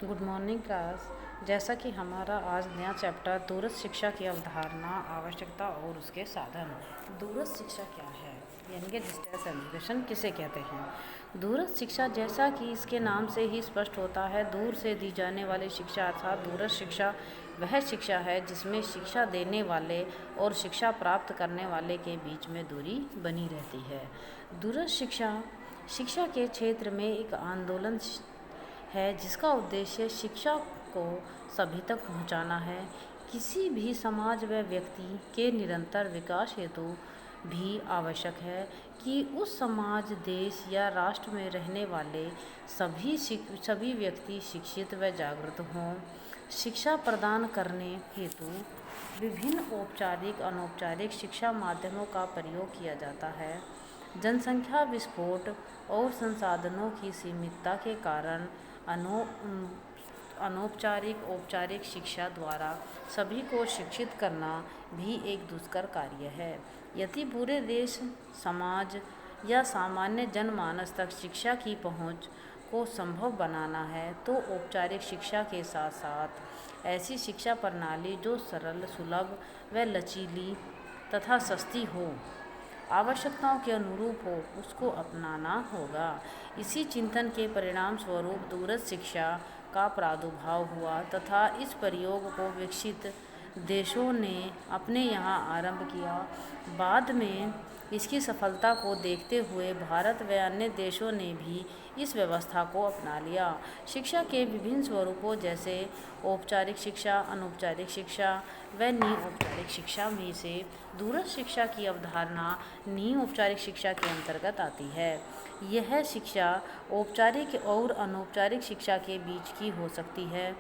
Good morning class. जैसा कि हमारा आज नया चैप्टर दूरस्थ शिक्षा की अवधारणा, आवश्यकता और उसके साधन। दूरस्थ शिक्षा क्या है, यानी कि डिस्टेंस एजुकेशन किसे कहते हैं। दूरस्थ शिक्षा, जैसा कि इसके नाम से ही स्पष्ट होता है, दूर से दी जाने वाली शिक्षा अर्थात दूरस्थ शिक्षा वह शिक्षा है जिसमें शिक्षा देने वाले और शिक्षा प्राप्त करने वाले के बीच में दूरी बनी रहती है। दूरस्थ शिक्षा के क्षेत्र में एक आंदोलन है जिसका उद्देश्य शिक्षा को सभी तक पहुंचाना है। किसी भी समाज व व्यक्ति के निरंतर विकास हेतु भी आवश्यक है कि उस समाज, देश या राष्ट्र में रहने वाले सभी व्यक्ति शिक्षित व जागरूक हों। शिक्षा प्रदान करने हेतु विभिन्न औपचारिक अनौपचारिक शिक्षा माध्यमों का प्रयोग किया जाता है। जनसंख्या विस्फोट और संसाधनों की सीमितता के कारण अनौपचारिक औपचारिक शिक्षा द्वारा सभी को शिक्षित करना भी एक दुष्कर कार्य है। यदि पूरे देश, समाज या सामान्य जनमानस तक शिक्षा की पहुंच को संभव बनाना है तो औपचारिक शिक्षा के साथ साथ ऐसी शिक्षा प्रणाली जो सरल, सुलभ व लचीली तथा सस्ती हो, आवश्यकताओं के अनुरूप हो, उसको अपनाना होगा। इसी चिंतन के परिणाम स्वरूप दूरस्थ शिक्षा का प्रादुर्भाव हुआ तथा इस प्रयोग को विकसित देशों ने अपने यहाँ आरंभ किया। बाद में इसकी सफलता को देखते हुए भारत व अन्य देशों ने भी इस व्यवस्था को अपना लिया। शिक्षा के विभिन्न स्वरूपों जैसे औपचारिक शिक्षा, अनौपचारिक शिक्षा व निःऔपचारिक शिक्षा में से दूरस्थ शिक्षा की अवधारणा निःऔपचारिक शिक्षा के अंतर्गत आती है। यह शिक्षा औपचारिक और अनौपचारिक शिक्षा के बीच की हो सकती है।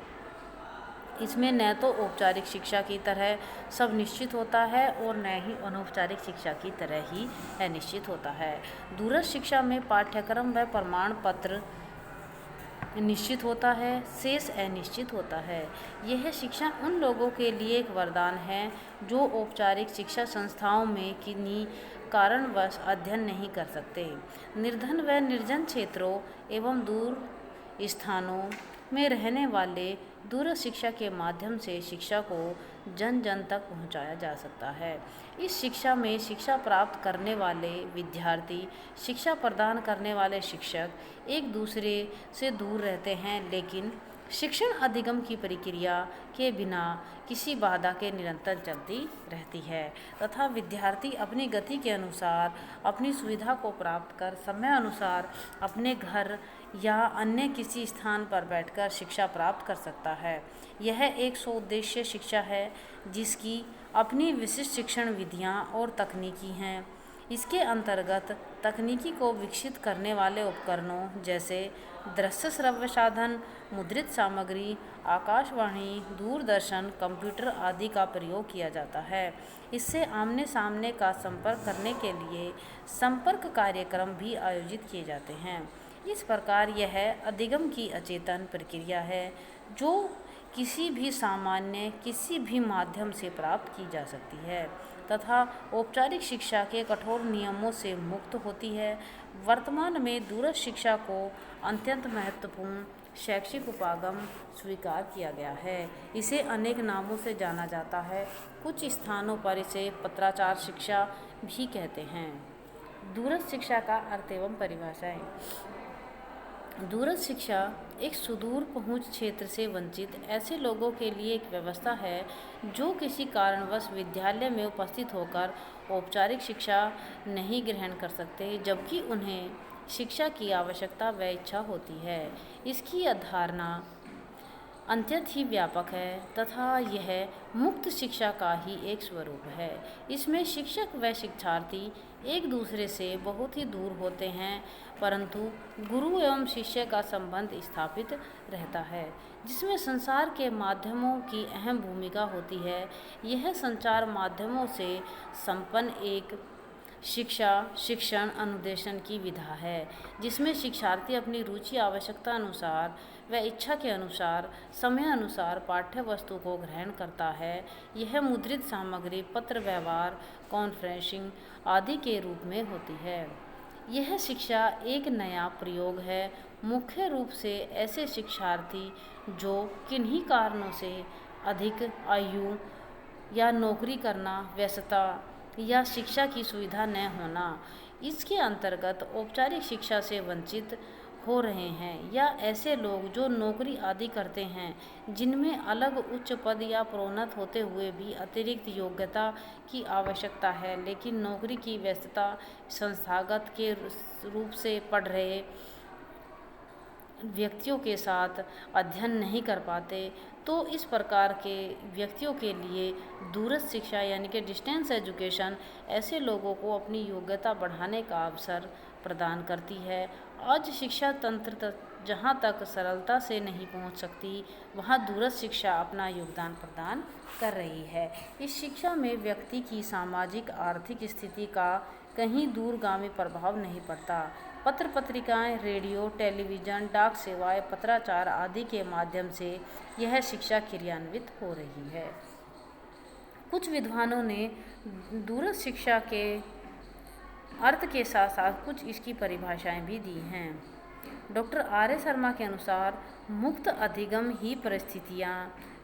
इसमें न तो औपचारिक शिक्षा की तरह सब निश्चित होता है और न ही अनौपचारिक शिक्षा की तरह ही अनिश्चित होता है। दूरस्थ शिक्षा में पाठ्यक्रम व प्रमाण पत्र निश्चित होता है, शेष अनिश्चित होता है। यह शिक्षा उन लोगों के लिए एक वरदान है जो औपचारिक शिक्षा संस्थाओं में किन्हीं कारणवश अध्ययन नहीं कर सकते। निर्धन व निर्जन क्षेत्रों एवं दूर स्थानों में रहने वाले दूरस्थ शिक्षा के माध्यम से शिक्षा को जन जन तक पहुंचाया जा सकता है। इस शिक्षा में शिक्षा प्राप्त करने वाले विद्यार्थी, शिक्षा प्रदान करने वाले शिक्षक एक दूसरे से दूर रहते हैं, लेकिन शिक्षण अधिगम की प्रक्रिया के बिना किसी बाधा के निरंतर चलती रहती है तथा विद्यार्थी अपनी गति के अनुसार अपनी सुविधा को प्राप्त कर समय अनुसार अपने घर या अन्य किसी स्थान पर बैठकर शिक्षा प्राप्त कर सकता है। यह एक स्वउद्देश्य शिक्षा है जिसकी अपनी विशिष्ट शिक्षण विधियाँ और तकनीकी हैं। इसके अंतर्गत तकनीकी को विकसित करने वाले उपकरणों जैसे दृश्य श्रव्य साधन, मुद्रित सामग्री, आकाशवाणी, दूरदर्शन, कंप्यूटर आदि का प्रयोग किया जाता है। इससे आमने सामने का संपर्क करने के लिए संपर्क कार्यक्रम भी आयोजित किए जाते हैं। इस प्रकार यह अधिगम की अचेतन प्रक्रिया है जो किसी भी माध्यम से प्राप्त की जा सकती है तथा औपचारिक शिक्षा के कठोर नियमों से मुक्त होती है। वर्तमान में दूरस्थ शिक्षा को अत्यंत महत्वपूर्ण शैक्षिक उपागम स्वीकार किया गया है। इसे अनेक नामों से जाना जाता है। कुछ स्थानों पर इसे पत्राचार शिक्षा भी कहते हैं। दूरस्थ शिक्षा का अर्थ एवं परिभाषाएं। दूरस्थ शिक्षा एक सुदूर पहुंच क्षेत्र से वंचित ऐसे लोगों के लिए एक व्यवस्था है जो किसी कारणवश विद्यालय में उपस्थित होकर औपचारिक शिक्षा नहीं ग्रहण कर सकते, जबकि उन्हें शिक्षा की आवश्यकता व इच्छा होती है। इसकी अवधारणा अत्यंत ही व्यापक है तथा यह मुक्त शिक्षा का ही एक स्वरूप है। इसमें शिक्षक व शिक्षार्थी एक दूसरे से बहुत ही दूर होते हैं, परंतु गुरु एवं शिष्य का संबंध स्थापित रहता है, जिसमें संचार के माध्यमों की अहम भूमिका होती है। यह संचार माध्यमों से संपन्न एक शिक्षण अनुदेशन की विधा है जिसमें शिक्षार्थी अपनी रुचि, आवश्यकता अनुसार व इच्छा के अनुसार समय अनुसार पाठ्य वस्तु को ग्रहण करता है। यह मुद्रित सामग्री, पत्र व्यवहार, कॉन्फ्रेंसिंग आदि के रूप में होती है। यह शिक्षा एक नया प्रयोग है, मुख्य रूप से ऐसे शिक्षार्थी जो किन्हीं कारणों से अधिक आयु या नौकरी करना, व्यस्तता या शिक्षा की सुविधा न होना, इसके अंतर्गत औपचारिक शिक्षा से वंचित हो रहे हैं, या ऐसे लोग जो नौकरी आदि करते हैं जिनमें अलग उच्च पद या प्रोन्नत होते हुए भी अतिरिक्त योग्यता की आवश्यकता है, लेकिन नौकरी की व्यस्तता, संस्थागत के रूप से पढ़ रहे व्यक्तियों के साथ अध्ययन नहीं कर पाते, तो इस प्रकार के व्यक्तियों के लिए दूरस्थ शिक्षा यानी कि डिस्टेंस एजुकेशन ऐसे लोगों को अपनी योग्यता बढ़ाने का अवसर प्रदान करती है। आज शिक्षा तंत्र जहाँ तक सरलता से नहीं पहुँच सकती, वहाँ दूरस्थ शिक्षा अपना योगदान प्रदान कर रही है। इस शिक्षा में व्यक्ति की सामाजिक आर्थिक स्थिति का कहीं दूरगामी प्रभाव नहीं पड़ता। पत्र पत्रिकाएं, रेडियो, टेलीविज़न, डाक सेवाएं, पत्राचार आदि के माध्यम से यह शिक्षा क्रियान्वित हो रही है। कुछ विद्वानों ने दूरस्थ शिक्षा के अर्थ के साथ साथ कुछ इसकी परिभाषाएं भी दी हैं। Doctor R. एस. शर्मा के अनुसार मुक्त अधिगम ही परिस्थितियाँ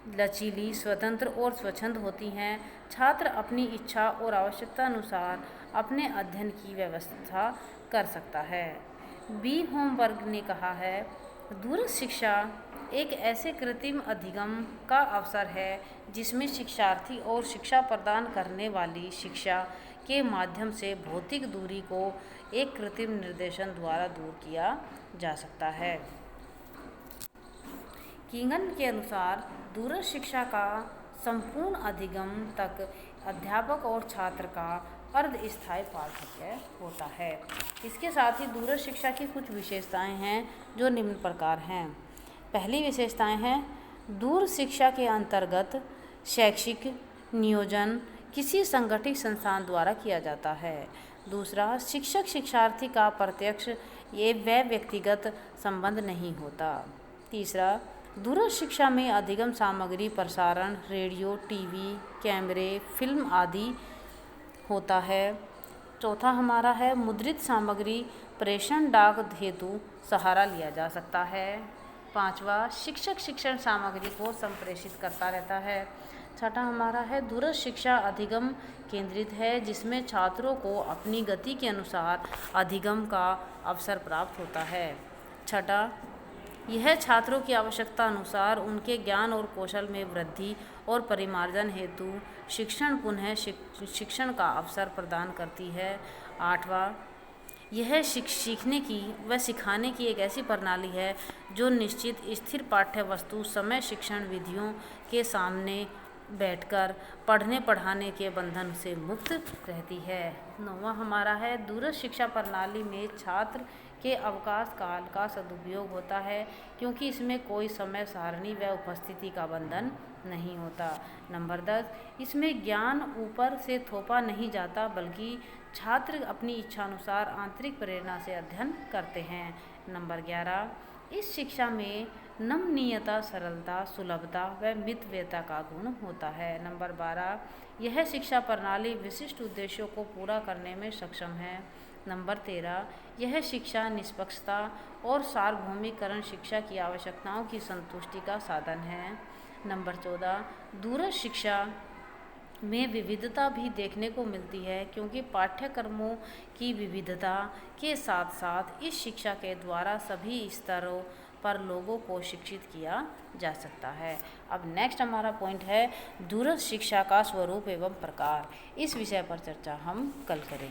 लचीली, स्वतंत्र और स्वच्छंद होती हैं। छात्र अपनी इच्छा और आवश्यकता अनुसार अपने अध्ययन की व्यवस्था कर सकता है। बी. होमबर्ग ने कहा है, दूरस्थ शिक्षा एक ऐसे कृत्रिम अधिगम का अवसर है जिसमें शिक्षार्थी और शिक्षा प्रदान करने वाली शिक्षा के माध्यम से भौतिक दूरी को एक कृत्रिम निर्देशन द्वारा दूर किया जा सकता है। किंगन के अनुसार दूरस्थ शिक्षा का संपूर्ण अधिगम तक अध्यापक और छात्र का अर्धस्थायी पार्थक्य होता है। इसके साथ ही दूरस्थ शिक्षा की कुछ विशेषताएं हैं जो निम्न प्रकार हैं। पहली विशेषताएं हैं, दूर शिक्षा के अंतर्गत शैक्षिक नियोजन किसी संगठित संस्थान द्वारा किया जाता है। दूसरा, शिक्षक शिक्षार्थी का प्रत्यक्ष व व्यक्तिगत संबंध नहीं होता। तीसरा, दूरस्थ शिक्षा में अधिगम सामग्री प्रसारण, रेडियो, टीवी, कैमरे, फिल्म आदि होता है। चौथा हमारा है, मुद्रित सामग्री प्रेषण डाक हेतु सहारा लिया जा सकता है। पांचवा, शिक्षक शिक्षण सामग्री को संप्रेषित करता रहता है। छठा हमारा है, दूरस्थ शिक्षा अधिगम केंद्रित है जिसमें छात्रों को अपनी गति के अनुसार अधिगम का अवसर प्राप्त होता है। छठा, यह छात्रों की आवश्यकता अनुसार उनके ज्ञान और कौशल में वृद्धि और परिमार्जन हेतु शिक्षण पुनः शिक्षण का अवसर प्रदान करती है। आठवां, यह सीखने की व सिखाने की एक ऐसी प्रणाली है जो निश्चित स्थिर पाठ्य वस्तु समय शिक्षण विधियों के सामने बैठकर पढ़ने पढ़ाने के बंधन से मुक्त रहती है। नौवां हमारा है, दूरस्थ शिक्षा प्रणाली में छात्र के अवकाश काल का सदुपयोग होता है क्योंकि इसमें कोई समय सारणी व उपस्थिति का बंधन नहीं होता। नंबर 10, इसमें ज्ञान ऊपर से थोपा नहीं जाता बल्कि छात्र अपनी इच्छानुसार आंतरिक प्रेरणा से अध्ययन करते हैं। नंबर 11, इस शिक्षा में नमनीयता, सरलता, सुलभता व मितव्ययता का गुण होता है। नंबर 12, यह शिक्षा प्रणाली विशिष्ट उद्देश्यों को पूरा करने में सक्षम है। नंबर 13, यह शिक्षा निष्पक्षता और सार्वभौमिकरण शिक्षा की आवश्यकताओं की संतुष्टि का साधन है। नंबर 14, दूरस्थ शिक्षा में विविधता भी देखने को मिलती है क्योंकि पाठ्यक्रमों की विविधता के साथ साथ इस शिक्षा के द्वारा सभी स्तरों पर लोगों को शिक्षित किया जा सकता है। अब नेक्स्ट हमारा पॉइंट है दूरस्थ शिक्षा का स्वरूप एवं प्रकार। इस विषय पर चर्चा हम कल करेंगे।